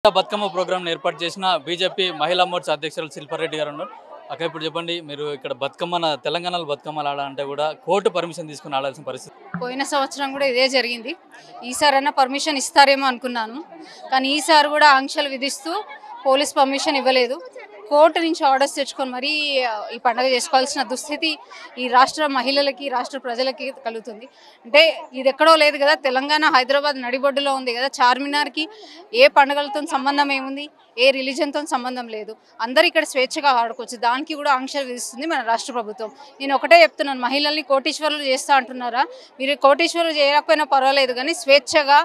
Bathukamma programme ఏర్పాటు చేసిన BJP మహిళా మోర్చా అధ్యక్షులు శిల్పారెడ్డి గారు ఉన్నారు. అక్క ఇప్పుడు చెప్పండి, మీరు ఇక్కడ బతుకమ్మన తెలంగాణలో బతుకమ్మలు ఆడాలంటే కూడా కోర్టు పర్మిషన్ తీసుకుని ఆడాల్సిన పరిస్థితి. పోయిన సంవత్సరం కూడా ఇదే జరిగింది. ఈసారైనా పర్మిషన్ ఇస్తారేమో అనుకున్నాను, కానీ ఈసారి కూడా ఆంక్షలు విధిస్తూ పోలీస్ పర్మిషన్ ఇవ్వలేదు. కోర్టు నుంచి ఆర్డర్స్ తెచ్చుకొని మరీ ఈ పండుగ చేసుకోవాల్సిన దుస్థితి ఈ రాష్ట్ర మహిళలకి, రాష్ట్ర ప్రజలకి కలుగుతుంది. అంటే ఇది ఎక్కడో లేదు కదా, తెలంగాణ హైదరాబాద్ నడిబొడ్డులో ఉంది కదా. చార్మినార్కి ఏ పండుగలతో సంబంధం ఏముంది, ఏ రిలీజన్తో సంబంధం లేదు. అందరూ ఇక్కడ స్వేచ్ఛగా ఆడుకోవచ్చు. దానికి కూడా ఆంక్షలు విధిస్తుంది మన రాష్ట్ర ప్రభుత్వం. నేను ఒకటే చెప్తున్నాను, మహిళల్ని కోటీశ్వరులు చేస్తా అంటున్నారా? మీరు కోటీశ్వరులు చేయకపోయినా పర్వాలేదు, కానీ స్వేచ్ఛగా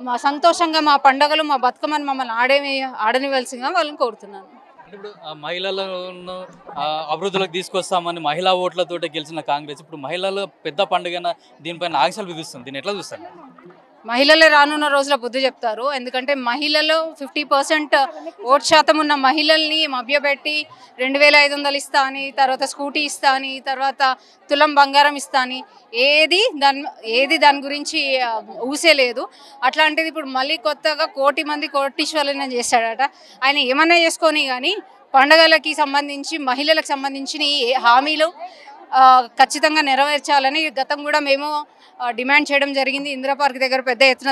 మా సంతోషంగా మా పండుగలు, మా బతుకమ్మని మమ్మల్ని ఆడనివలసిందిగా వాళ్ళని కోరుతున్నాను. ఇప్పుడు మహిళలను అభివృద్ధిలోకి తీసుకొస్తామని మహిళా ఓట్లతోటి గెలిచిన కాంగ్రెస్ ఇప్పుడు మహిళలు పెద్ద పండుగన దీనిపైన ఆంక్షలు విధిస్తుంది. దీన్ని ఎట్లా చూస్తారు? మహిళలే రానున్న రోజుల బుద్ధి చెప్తారు. ఎందుకంటే మహిళలు 50% ఓటు శాతం ఉన్న మహిళల్ని మభ్యపెట్టి 2500 ఇస్తా అని, తర్వాత స్కూటీ ఇస్తా అని, తర్వాత తులం బంగారం ఇస్తా అని ఏది దాని గురించి ఊసేలేదు. అట్లాంటిది ఇప్పుడు మళ్ళీ కొత్తగా 1 కోటి మంది కోటీశ్వరులను చేశాడట. ఆయన ఏమన్నా చేసుకొని కానీ పండుగలకి సంబంధించి మహిళలకు సంబంధించిన హామీలు ఖచ్చితంగా నెరవేర్చాలని గతం కూడా మేము డిమాండ్ చేయడం జరిగింది. ఇందిరా పార్క్ దగ్గర పెద్ద ఎత్తున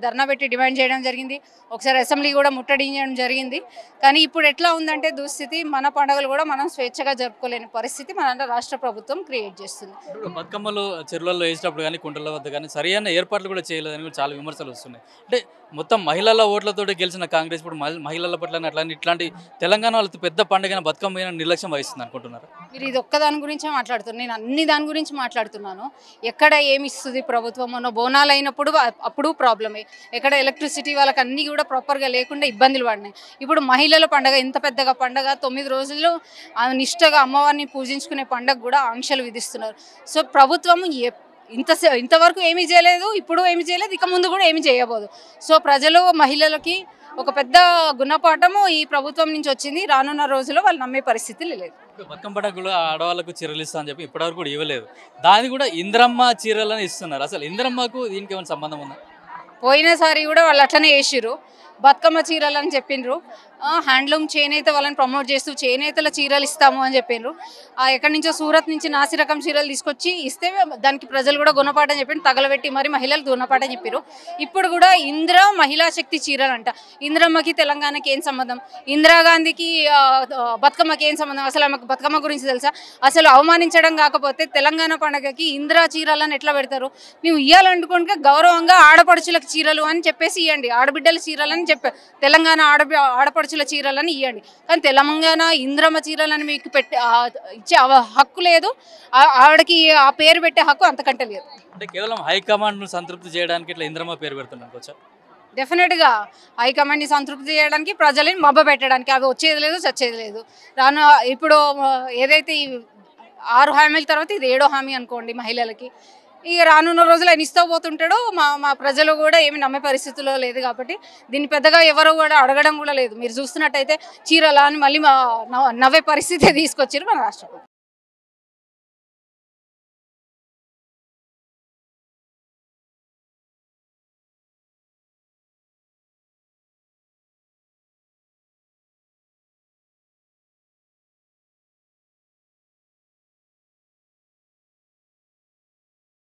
ధర్నా పెట్టి డిమాండ్ చేయడం జరిగింది. ఒకసారి అసెంబ్లీ కూడా ముట్టడించడం జరిగింది. కానీ ఇప్పుడు ఎట్లా ఉందంటే దుస్థితి, మన పండుగలు కూడా మనం స్వేచ్ఛగా జరుపుకోలేని పరిస్థితి మన రాష్ట్ర ప్రభుత్వం క్రియేట్ చేస్తుంది. బతుకమ్మలు చెరువులలో వేసేటప్పుడు కానీ కుంటల వద్ద కానీ సరైన ఏర్పాట్లు కూడా చేయలేదని కూడా చాలా విమర్శలు వస్తున్నాయి. అంటే మొత్తం మహిళల ఓట్లతో గెలిచిన కాంగ్రెస్ ఇప్పుడు మహిళల పట్ల ఇట్లాంటి తెలంగాణలో పెద్ద పండుగ బతుకమ్మ నిర్లక్ష్యం వహిస్తుంది అనుకుంటున్నారు. మీరు ఇది ఒక్క దాని గురించే మాట్లాడుతున్నారు, నేను అన్ని దాని గురించి మాట్లాడుతున్నాను. ఎక్కడ ఏమి ఇస్తుంది ప్రభుత్వం? మొన్న బోనాలు అయినప్పుడు అప్పుడు ప్రాబ్లమే. ఎక్కడ ఎలక్ట్రిసిటీ వాళ్ళకి అన్నీ కూడా ప్రాపర్గా లేకుండా ఇబ్బందులు పడినాయి. ఇప్పుడు మహిళల పండుగ, ఇంత పెద్దగా పండుగ, 9 రోజులు నిష్టగా అమ్మవారిని పూజించుకునే పండుగ కూడా ఆంక్షలు విధిస్తున్నారు. సో ప్రభుత్వం ఇంతవరకు ఏమీ చేయలేదు, ఇప్పుడు ఏమీ చేయలేదు, ఇక ముందు కూడా ఏమీ చేయబోదు. సో ప్రజలు, మహిళలకి ఒక పెద్ద గుణపాఠము ఈ ప్రభుత్వం నుంచి వచ్చింది. రానున్న రోజుల్లో వాళ్ళు నమ్మే పరిస్థితి లేదు. బతుకమ్మ పండుగ ఆడవాళ్ళకు చీరలు ఇస్తా అని చెప్పి ఇప్పటివరకు కూడా ఇవ్వలేదు. దాన్ని కూడా ఇంద్రమ్మ చీరలని ఇస్తున్నారు. అసలు ఇంద్రమ్మకు దీనికి ఏమైనా సంబంధం ఉందా? పోయినసారి కూడా వాళ్ళు అట్లనే చేసిర్రు, బతుకమ్మ చీరలు అని చెప్పిండ్రు. హ్యాండ్లూమ్ చేనేత వాళ్ళని ప్రమోట్ చేస్తూ చేనేతల చీరలు ఇస్తాము అని చెప్పిండ్రు. ఎక్కడి నుంచో సూరత్ నుంచి నాసి రకం చీరలు తీసుకొచ్చి ఇస్తే దానికి ప్రజలు కూడా గుణపాఠం చెప్పిండు, తగలబెట్టి మరి మహిళలకు గుణపాఠం చెప్పారు. ఇప్పుడు కూడా మహిళా శక్తి చీరలు అంట. ఇంద్రమ్మకి తెలంగాణకి ఏం సంబంధం? ఇందిరాగాంధీకి బతుకమ్మకి ఏం సంబంధం? అసలు ఆమెకు బతుకమ్మ గురించి తెలుసా? అసలు అవమానించడం కాకపోతే తెలంగాణ పండుగకి ఇందిరా చీరలని ఎట్లా పెడతారు? నువ్వు ఇవ్వాలనుకుంటే గౌరవంగా ఆడపడుచులకు చీరలు అని చెప్పేసి ఇవ్వండి, ఆడబిడ్డల చీరలని చెప్పారు. తెలంగాణ ఆడపడుచుల చీరలని ఇవ్వండి, కానీ తెలంగాణ ఇంద్రమ్మ చీరలని మీకు ఇచ్చే హక్కు లేదు. ఆవిడకి ఆ పేరు పెట్టే హక్కు అంతకంటే లేదు. అంటే కేవలం హైకమాండ్ను సంతృప్తి చేయడానికి ఇట్లా ఇంద్రమ్మ పేరు పెడుతున్నారు. డెఫినెట్గా హైకమాండ్ని సంతృప్తి చేయడానికి, ప్రజలని మబ్బ పెట్టడానికి. అవి వచ్చేది లేదు, చచ్చేది లేదు. ఇప్పుడు ఏదైతే 6 హామీల తర్వాత ఇది 7వ హామీ అనుకోండి మహిళలకి. ఇక రానున్న రోజులు ఆయన ఇస్తూ పోతుంటాడు. మా ప్రజలు కూడా ఏమి నమ్మే పరిస్థితుల్లో లేదు. కాబట్టి దీన్ని పెద్దగా ఎవరు కూడా అడగడం కూడా లేదు. మీరు చూస్తున్నట్టయితే చీరలా అని మళ్ళీ నవ్వే పరిస్థితి తీసుకొచ్చారు మన రాష్ట్రంలో.